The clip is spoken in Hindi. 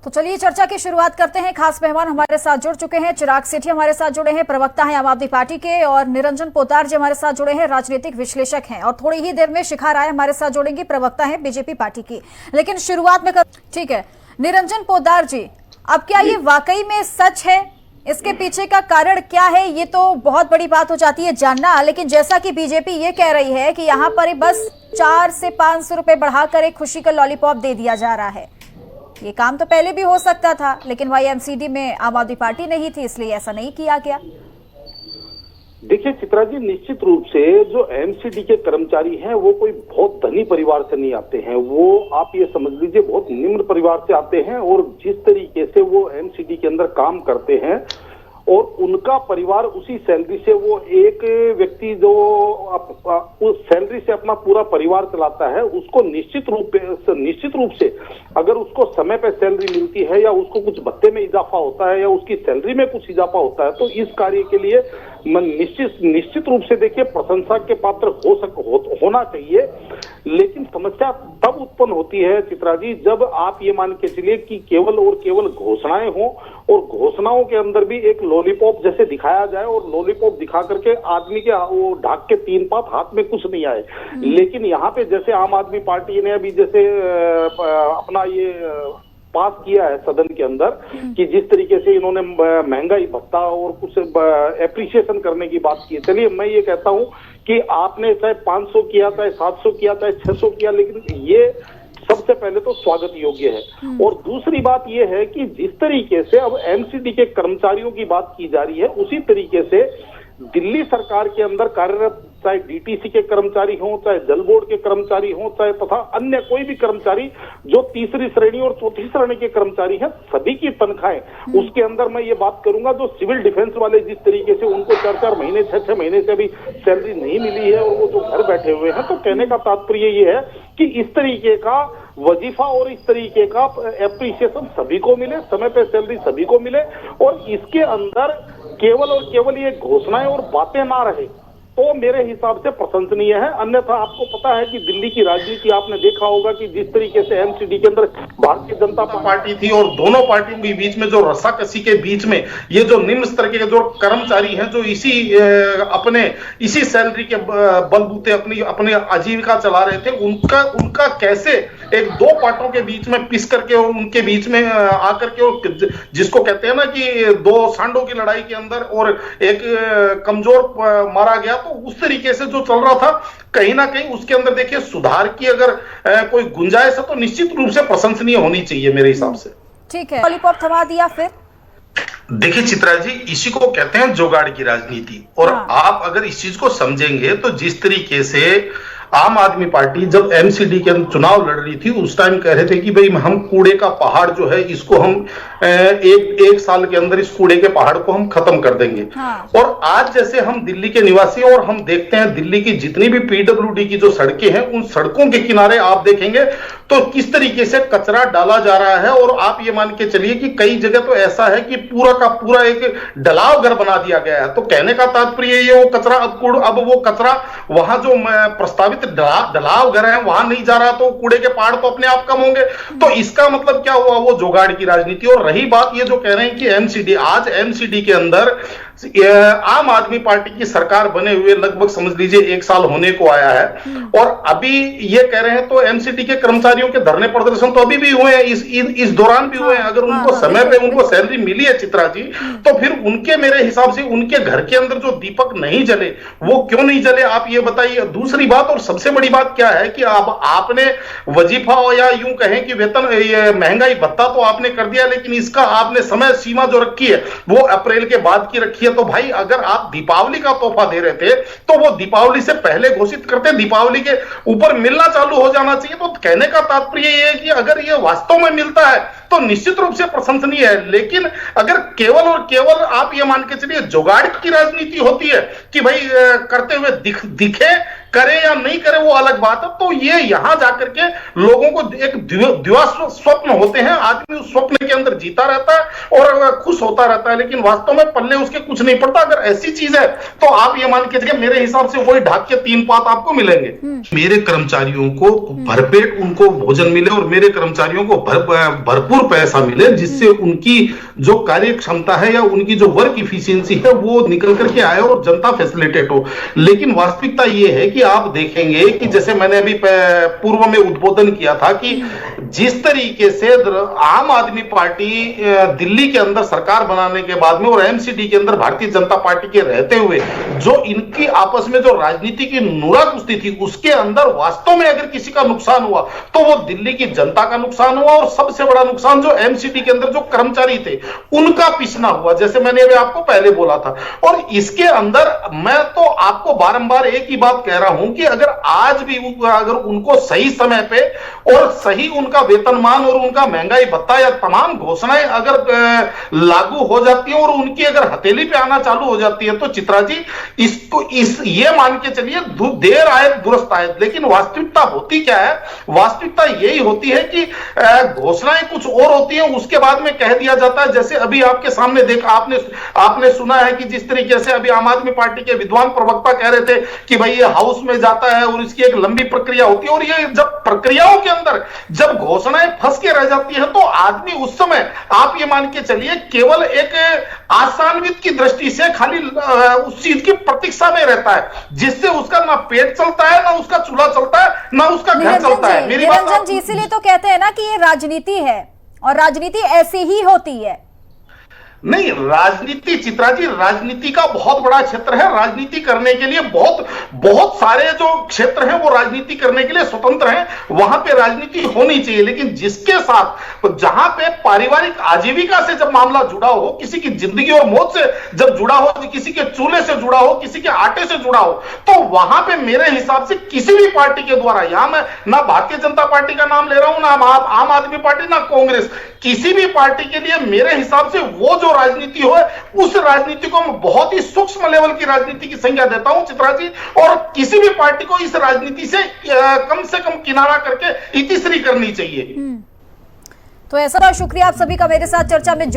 तो चलिए चर्चा की शुरुआत करते हैं। खास मेहमान हमारे साथ जुड़ चुके हैं। चिराग सेठी हमारे साथ जुड़े हैं, प्रवक्ता हैं आम आदमी पार्टी के, और निरंजन पोद्दार जी हमारे साथ जुड़े हैं, राजनीतिक विश्लेषक हैं। और थोड़ी ही देर में शिखा राय हमारे साथ जुड़ेंगी, प्रवक्ता हैं बीजेपी पार्टी की। लेकिन शुरुआत में ठीक है, निरंजन पोद्दार जी, अब क्या ये वाकई में सच है? इसके पीछे का कारण क्या है? ये तो बहुत बड़ी बात हो जाती है जानना। लेकिन जैसा कि बीजेपी ये कह रही है कि यहाँ पर बस 4 से 500 रुपए बढ़ाकर एक खुशी का लॉलीपॉप दे दिया जा रहा है। ये काम तो पहले भी हो सकता था, लेकिन वाईएमसीडी में आम आदमी पार्टी नहीं थी, इसलिए ऐसा नहीं किया गया। देखिए चित्रा जी, निश्चित रूप से जो एमसीडी के कर्मचारी हैं वो कोई बहुत धनी परिवार से नहीं आते हैं। वो आप ये समझ लीजिए बहुत निम्न परिवार से आते हैं, और जिस तरीके से वो एमसीडी के अंदर काम करते हैं और उनका परिवार उसी सैलरी से, वो एक व्यक्ति जो उस सैलरी से अपना पूरा परिवार चलाता है, उसको निश्चित रूप से अगर उसको समय पे सैलरी मिलती है या उसको कुछ भत्ते में इजाफा होता है या उसकी सैलरी में कुछ इजाफा होता है, तो इस कार्य के लिए निश्चित रूप से देखिए प्रशंसा के पात्र होना चाहिए। लेकिन समस्या तब उत्पन्न होती है चित्रा जी, जब आप ये मान के चलिए कि केवल और केवल घोषणाएं हों और घोषणाओं के अंदर भी एक लॉलीपॉप जैसे दिखाया जाए और लॉलीपॉप दिखा करके आदमी के वो ढाक के 3 पात हाथ में कुछ नहीं आए। लेकिन यहाँ पे जैसे आम आदमी पार्टी ने अभी जैसे अपना ये पास किया है सदन के अंदर कि जिस तरीके से इन्होंने महंगाई भत्ता और कुछ एप्रिसिएशन करने की बात की है। चलिए मैं ये कहता हूं कि आपने चाहे 500 किया, चाहे 700 किया, चाहे 600 किया, लेकिन ये सबसे पहले तो स्वागत योग्य है। और दूसरी बात यह है कि जिस तरीके से अब एमसीडी के कर्मचारियों की बात की जा रही है, उसी तरीके से दिल्ली सरकार के अंदर कार्यरत चाहे डीटीसी के कर्मचारी हों, चाहे जल बोर्ड के कर्मचारी हों, चाहे तथा अन्य कोई भी कर्मचारी जो तीसरी श्रेणी और चौथी श्रेणी के कर्मचारी हैं, सभी की तनख्वाहें उसके अंदर मैं ये बात करूंगा, जो सिविल डिफेंस वाले जिस तरीके से उनको 4-4 महीने 6-6 महीने से अभी सैलरी नहीं मिली है और वो जो घर बैठे हुए हैं, तो कहने का तात्पर्य ये है कि इस तरीके का वजीफा और इस तरीके का एप्रिसिएशन सभी को मिले, समय पे सैलरी सभी को मिले, और इसके अंदर केवल और केवल ये घोषणाएं और बातें ना रहे तो मेरे हिसाब से प्रशंसनीय है। अन्यथा आपको पता है कि दिल्ली की राजनीति आपने देखा होगा कि जिस तरीके से एमसीडी के अंदर भारतीय जनता पार्टी थी और दोनों पार्टियों के बीच में जो रस्साकसी के बीच में ये जो निम्न स्तर के जो कर्मचारी हैं जो इसी सैलरी के बलबूते अपनी आजीविका चला रहे थे, उनका कैसे एक 2 पार्टों के बीच में पिस करके और उनके बीच में आकर के, और जिसको कहते हैं ना कि 2 सांडों की लड़ाई के अंदर और एक कमजोर मारा गया, तो उस तरीके से जो चल रहा था कहीं ना कहीं उसके अंदर देखिए सुधार की अगर कोई गुंजाइश है तो निश्चित रूप से प्रशंसनीय होनी चाहिए मेरे हिसाब से। ठीक है, लॉलीपॉप थमा दिया फिर। देखिए चित्रा जी, इसी को कहते हैं जुगाड़ की राजनीति। और आप अगर इस चीज को समझेंगे तो जिस तरीके से आम आदमी पार्टी जब एमसीडी के चुनाव लड़ रही थी उस टाइम कह रहे थे कि भाई हम कूड़े का पहाड़ जो है इसको हम एक साल के अंदर इस कूड़े के पहाड़ को हम खत्म कर देंगे। और आज जैसे हम दिल्ली के निवासी और हम देखते हैं दिल्ली की जितनी भी पीडब्ल्यूडी की जो सड़कें हैं, उन सड़कों के किनारे आप देखेंगे तो किस तरीके से कचरा डाला जा रहा है। और आप ये मान के चलिए कि कई जगह तो ऐसा है कि पूरा का पूरा एक डलाव घर बना दिया गया है। तो कहने का तात्पर्य ये वो कचरा अब वो कचरा वहां जो प्रस्तावित डलाव घर है वहां नहीं जा रहा, तो कूड़े के पहाड़ तो अपने आप कम होंगे। तो इसका मतलब क्या हुआ? वो जुगाड़ की राजनीति। और रही बात ये जो कह रहे हैं कि एमसीडी, आज एमसीडी के अंदर आम आदमी पार्टी की सरकार बने हुए लगभग समझ लीजिए 1 साल होने को आया है, और अभी ये कह रहे हैं तो एमसीडी के कर्मचारियों के धरने प्रदर्शन तो अभी भी हुए हैं, इस दौरान भी हुए हैं। अगर उनको समय पे उनको सैलरी मिली है चित्रा जी, तो फिर उनके मेरे हिसाब से उनके घर के अंदर जो दीपक नहीं जले वो क्यों नहीं जले, आप ये बताइए। दूसरी बात और सबसे बड़ी बात क्या है कि अब आपने वजीफा या यूं कहें कि वेतन महंगाई भत्ता तो आपने कर दिया, लेकिन इसका आपने समय सीमा जो रखी है वो अप्रैल के बाद की रखी है। तो भाई अगर आप दीपावली का तोहफा दे रहे थे तो वो दीपावली से पहले घोषित करते, दीपावली के ऊपर मिलना चालू हो जाना चाहिए। तो कहने का तात्पर्य ये है कि अगर ये वास्तव में मिलता है तो निश्चित रूप से प्रशंसनीय है। लेकिन अगर केवल और केवल आप ये मान के चलिए जुगाड़ की राजनीति होती है कि भाई करते हुए दिखे, करे या नहीं करे वो अलग बात है। तो ये यहां जाकर के लोगों को एक द्विवा स्वप्न होते हैं, आदमी उस स्वप्न के अंदर जीता रहता है और खुश होता रहता है, लेकिन वास्तव में पल्ले उसके कुछ नहीं पड़ता। अगर ऐसी चीज है तो आप ये मान के चलिए, मेरे हिसाब से वही ढाक के 3 पात आपको मिलेंगे। मेरे कर्मचारियों को भरपेट उनको भोजन मिले और मेरे कर्मचारियों को भरपूर पैसा मिले, जिससे उनकी जो कार्य क्षमता है या उनकी जो वर्क इफिशियंसी है वो निकल करके आए और जनता फैसिलिटेट हो। लेकिन वास्तविकता ये है कि आप देखेंगे कि जैसे मैंने अभी पूर्व में उद्बोधन किया था कि जिस तरीके से आम आदमी पार्टी दिल्ली के अंदर सरकार बनाने के बाद में और एमसीडी के अंदर भारतीय जनता पार्टी के रहते हुए जो इनकी आपस में जो राजनीति की नुरा कुश्ती थी, उसके अंदर वास्तव में अगर किसी का नुकसान हुआ तो वो दिल्ली की जनता का नुकसान हुआ, और सबसे बड़ा नुकसान जो एमसीडी के अंदर जो कर्मचारी थे उनका पिछना हुआ, जैसे मैंने अभी आपको पहले बोला था। और इसके अंदर मैं तो आपको बारंबार एक ही बात कह रहा हूं कि अगर आज भी अगर उनको सही समय पे और सही उनका वेतनमान और उनका महंगाई भत्ता या तमाम घोषणाएं अगर लागू हो जाती हैं और उनकी अगर हथेली पे आना चालू हो जाती है, तो चित्रा जी इसको ये मान के चलिए देर आए दुरुस्त आए। लेकिन वास्तविकता होती क्या है? वास्तविकता यही होती है कि घोषणाएं कुछ और होती हैं, उसके बाद में कह दिया जाता है। जैसे अभी आपके सामने देखा, आपने सुना है कि जिस तरीके से अभी आम आदमी पार्टी के विद्वान प्रवक्ता कह रहे थे कि भाई ये हाउस में जाता है और इसकी एक लंबी प्रक्रिया होती है, और ये जब प्रक्रियाओं के अंदर जब घोषणाएं फंस के रह जाती है तो आदमी उस समय आप ये मान के चलिए केवल एक आसान्वित की दृष्टि से खाली उस चीज की प्रतीक्षा में रहता है, जिससे उसका ना पेट चलता है, ना उसका चूल्हा चलता है, ना उसका घर चलता है। मेरी बात निरंजन जी, इसीलिए तो कहते हैं ना कि ये राजनीति है और राजनीति ऐसी ही होती है। नहीं, राजनीति चित्रा जी, राजनीति का बहुत बड़ा क्षेत्र है। राजनीति करने के लिए बहुत सारे जो क्षेत्र हैं वो राजनीति करने के लिए स्वतंत्र हैं, वहां पे राजनीति होनी चाहिए। लेकिन जिसके साथ जहां पे पारिवारिक आजीविका से जब मामला जुड़ा हो, किसी की जिंदगी और मौत से जब जुड़ा हो, किसी के चूल्हे से जुड़ा हो, किसी के आटे से जुड़ा हो, तो वहां पे मेरे हिसाब से किसी भी पार्टी के द्वारा, यहां मैं ना भारतीय जनता पार्टी का नाम ले रहा हूं, ना आम आदमी पार्टी, ना कांग्रेस, किसी भी पार्टी के लिए मेरे हिसाब से वो जो राजनीति हो, उस राजनीति को मैं बहुत ही सूक्ष्म लेवल की राजनीति की संज्ञा देता हूं चित्रा जी, और किसी भी पार्टी को इस राजनीति से कम किनारा करके इतिश्री करनी चाहिए। तो ऐसा शुक्रिया आप सभी का मेरे साथ चर्चा में